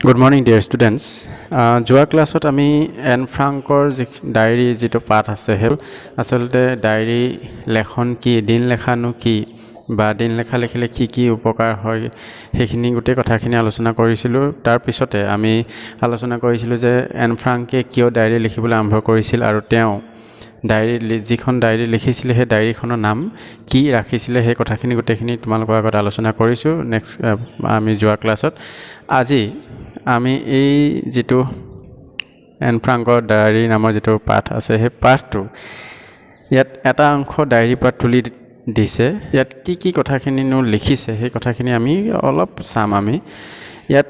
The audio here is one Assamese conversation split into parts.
Good morning, dear students. যোৱা ক্লাছত আমি এন ফ্ৰাংকৰ ডায়েৰী যিটো পাঠ আছে সেই আচলতে ডায়েৰী লেখন কি, দিন লেখানো কি, বা দিন লেখা লিখিলে কি কি উপকাৰ হয় সেইখিনি গোটেই কথাখিনি আলোচনা কৰিছিলোঁ। তাৰ পিছতে আমি আলোচনা কৰিছিলোঁ যে এন ফ্ৰাংকে কিয় ডায়েৰী লিখিবলৈ আৰম্ভ কৰিছিল আৰু তেওঁ যিখন ডায়েৰী লিখিছিলে সেই ডায়েৰীখনৰ নাম কি ৰাখিছিলে সেই কথাখিনি গোটেইখিনি তোমালোকৰ আগত আলোচনা কৰিছোঁ আমি যোৱা ক্লাছত। আজি আমি এই যিটো এন ফ্ৰাংকৰ ডায়েৰী নামৰ যিটো পাঠ আছে সেই পাঠটো ইয়াত এটা অংশ ডায়েৰীৰ পৰা তুলি দিছে। ইয়াত কি কি কথাখিনিনো লিখিছে সেই কথাখিনি আমি অলপ চাম। আমি ইয়াত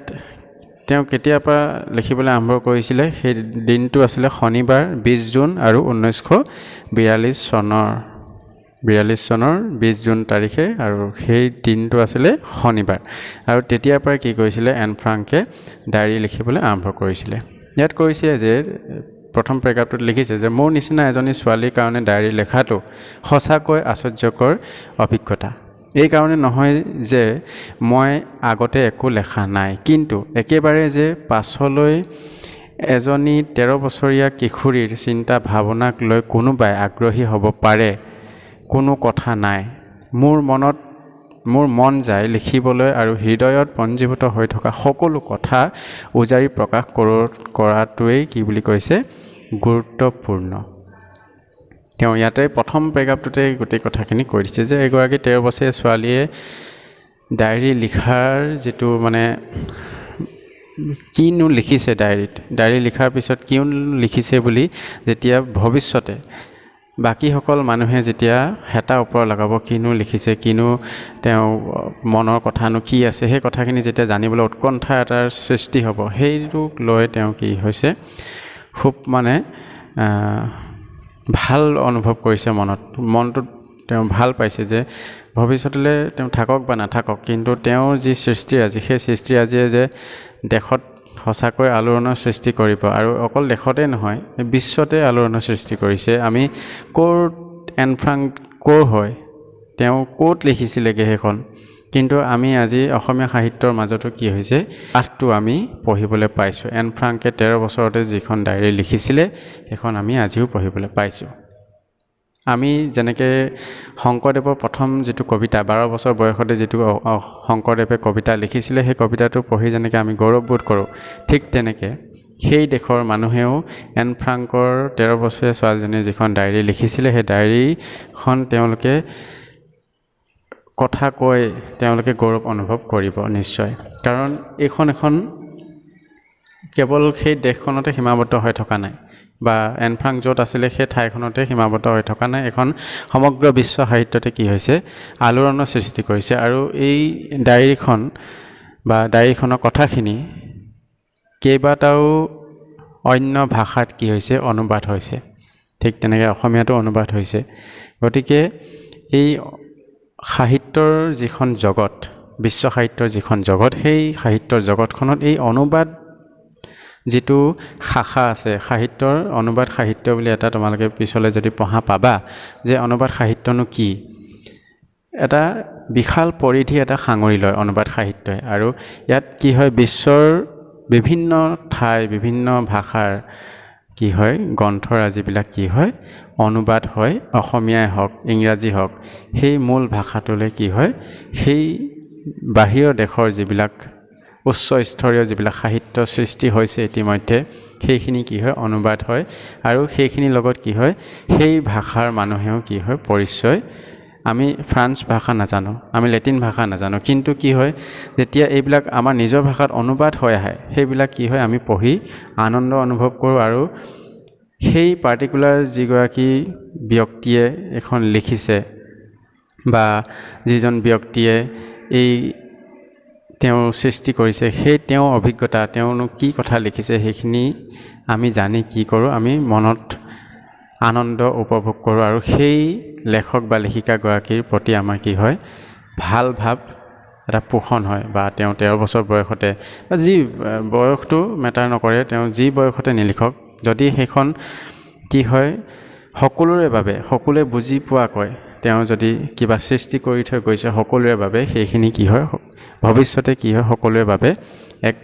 তেওঁ কেতিয়াৰ পৰা লিখিবলৈ আৰম্ভ কৰিছিলে সেই দিনটো আছিলে শনিবাৰ 20 জুন আৰু 1942 চনৰ 20 জুন তাৰিখে, আৰু সেই দিনটো আছিলে শনিবাৰ। আৰু তেতিয়াৰ পৰাই কি কৰিছিলে এন ফ্ৰাংকে ডায়েৰী লিখিবলৈ আৰম্ভ কৰিছিলে। ইয়াত কৰিছে যে প্ৰথম পেৰেগ্ৰাফটোত লিখিছে যে মোৰ নিচিনা এজনী ছোৱালীৰ কাৰণে ডায়েৰী লেখাটো সঁচাকৈ আশ্চৰ্যকৰ অভিজ্ঞতা। এই কাৰণে নহয় যে মই আগতে একো লেখা নাই, কিন্তু একেবাৰে যে পাছলৈ এজনী 13 বছৰীয়া কিশোৰীৰ চিন্তা ভাৱনাক লৈ কোনোবাই আগ্ৰহী হ'ব পাৰে কোনো কথা নাই। মোৰ মন যায় লিখিবলৈ আৰু হৃদয়ত পঞ্জীভূত হৈ থকা সকলো কথা উজাৰি প্ৰকাশ কৰাটোৱেই কি বুলি কৈছে গুৰুত্বপূৰ্ণ। তেওঁ ইয়াতে প্ৰথম পেৰেগ্ৰাফটোতে গোটেই কথাখিনি কৈ দিছে যে এগৰাকী 13 বছৰীয়া ছোৱালীয়ে ডায়েৰী লিখাৰ যিটো কিনো লিখিছে ডায়েৰী লিখাৰ পিছত কিনো লিখিছে বুলি যেতিয়া ভৱিষ্যতে বাকীসকল মানুহে যেতিয়া হেতা ওপৰত লগাব কিনো লিখিছে, কিনো তেওঁ মনৰ কথানো কি আছে সেই কথাখিনি যেতিয়া জানিবলৈ উৎকণ্ঠা এটাৰ সৃষ্টি হ'ব, সেইটোক লৈ তেওঁ কি হৈছে খুব ভাল অনুভৱ কৰিছে। মনটোত তেওঁ ভাল পাইছে যে ভৱিষ্যতলৈ তেওঁ থাকক বা নাথাকক, কিন্তু তেওঁৰ যি সৃষ্টিৰাজি সেই সৃষ্টিৰাজিয়ে যে দেশত সঁচাকৈ আলোড়নৰ সৃষ্টি কৰিব, আৰু অকল দেশতে নহয় বিশ্বতে আলোড়নৰ সৃষ্টি কৰিছে। আমি এন ফ্ৰাংক ক'ৰ হয়, তেওঁ ক'ত লিখিছিলেগৈ সেইখন, কিন্তু আমি আজি অসমীয়া সাহিত্যৰ মাজতো কি হৈছে পাঠটো আমি পঢ়িবলৈ পাইছোঁ। এন ফ্ৰাংকে 13 বছৰতে যিখন ডায়েৰী লিখিছিলে সেইখন আমি আজিও পঢ়িবলৈ পাইছোঁ। আমি যেনেকৈ শংকৰদেৱৰ প্ৰথম যিটো কবিতা 12 বছৰ বয়সতে যিটো শংকৰদেৱে কবিতা লিখিছিলে সেই কবিতাটো পঢ়ি যেনেকৈ আমি গৌৰৱবোধ কৰোঁ, ঠিক তেনেকৈ সেই দেশৰ মানুহেও এন ফ্ৰাংকৰ 13 বছৰীয়া ছোৱালীজনীয়ে যিখন ডায়েৰী লিখিছিলে সেই ডায়েৰীখন তেওঁলোকে কথা কৈ তেওঁলোকে গৌৰৱ অনুভৱ কৰিব নিশ্চয়। কাৰণ এখন কেৱল সেই দেশখনতে সীমাবদ্ধ হৈ থকা নাই, বা এন ফ্ৰাংক য'ত আছিলে সেই ঠাইখনতে সীমাবদ্ধ হৈ থকা নাই, এখন সমগ্ৰ বিশ্ব সাহিত্যতে কি হৈছে আলোড়নৰ সৃষ্টি কৰিছে। আৰু এই ডায়েৰীখনৰ কথাখিনি কেইবাটাও অন্য ভাষাত কি হৈছে অনুবাদ হৈছে, ঠিক তেনেকৈ অসমীয়াতো অনুবাদ হৈছে। গতিকে এই সাহিত্যৰ যিখন জগত, বিশ্ব সাহিত্যৰ যিখন জগত, সেই সাহিত্যৰ জগতখনত এই অনুবাদ যিটো শাখা আছে, সাহিত্যৰ অনুবাদ সাহিত্য বুলি এটা তোমালোকে পিছলৈ যদি পঢ়া পাবা যে অনুবাদ সাহিত্যনো কি, এটা বিশাল পৰিধি এটা সাঙুৰি লয় অনুবাদ সাহিত্যই। আৰু ইয়াত কি হয় বিশ্বৰ বিভিন্ন ঠাই বিভিন্ন ভাষাৰ কি হয় গ্ৰন্থৰাজিবিলাক কি হয় অনুবাদ হয়, অসমীয়াই হওক ইংৰাজী হওক, সেই মূল ভাষাটোলৈ কি হয় সেই বাহিৰৰ দেশৰ যিবিলাক উচ্চ স্তৰীয় যিবিলাক সাহিত্য সৃষ্টি হৈছে ইতিমধ্যে সেইখিনি কি হয় অনুবাদ হয়। আৰু সেইখিনিৰ লগত কি হয় সেই ভাষাৰ মানুহেও কি হয় পৰিচয়। আমি ফ্ৰান্স ভাষা নাজানো, আমি লেটিন ভাষা নাজানো, কিন্তু কি হয় যেতিয়া এইবিলাক আমাৰ নিজৰ ভাষাত অনুবাদ হৈ আহে সেইবিলাক কি হয় আমি পঢ়ি আনন্দ অনুভৱ কৰোঁ। আৰু সেই পাৰ্টিকুলাৰ যিগৰাকী ব্যক্তিয়ে এখন লিখিছে বা যিজন ব্যক্তিয়ে তেওঁ সৃষ্টি কৰিছে সেই তেওঁৰ অভিজ্ঞতা, তেওঁনো কি কথা লিখিছে সেইখিনি আমি জানি কি কৰোঁ আমি মনত আনন্দ উপভোগ কৰোঁ। আৰু সেই লেখক বা লেখিকাগৰাকীৰ প্ৰতি আমাৰ কি হয় ভাল ভাৱ এটা পোষণ হয়। বা তেওঁ 13 বছৰ বয়সতে বা যি বয়সটো মেটাৰ নকৰে, তেওঁ যি বয়সতে নিলিখক, যদি সেইখন কি হয় সকলোৰে বাবে সকলোৱে বুজি পোৱাকৈ তেওঁ যদি কিবা সৃষ্টি কৰি থৈ গৈছে সকলোৰে বাবে, সেইখিনি কি হয় ভৱিষ্যতে কি হয় সকলোৰে বাবে এক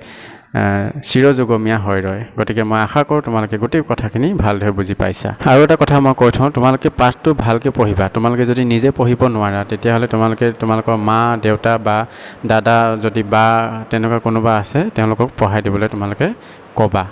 চিৰযুগমীয়া হৈ ৰয়। গতিকে মই আশা কৰোঁ তোমালোকে গোটেই কথাখিনি ভালদৰে বুজি পাইছা। আৰু এটা কথা মই কৈ থওঁ, তোমালোকে পাঠটো ভালকৈ পঢ়িবা। তোমালোকে যদি নিজে পঢ়িব নোৱাৰা তেতিয়াহ'লে তোমালোকৰ মা দেউতা বা দাদা যদি বা তেনেকুৱা কোনোবা আছে তেওঁলোকক পঢ়াই দিবলৈ তোমালোকে ক'বা।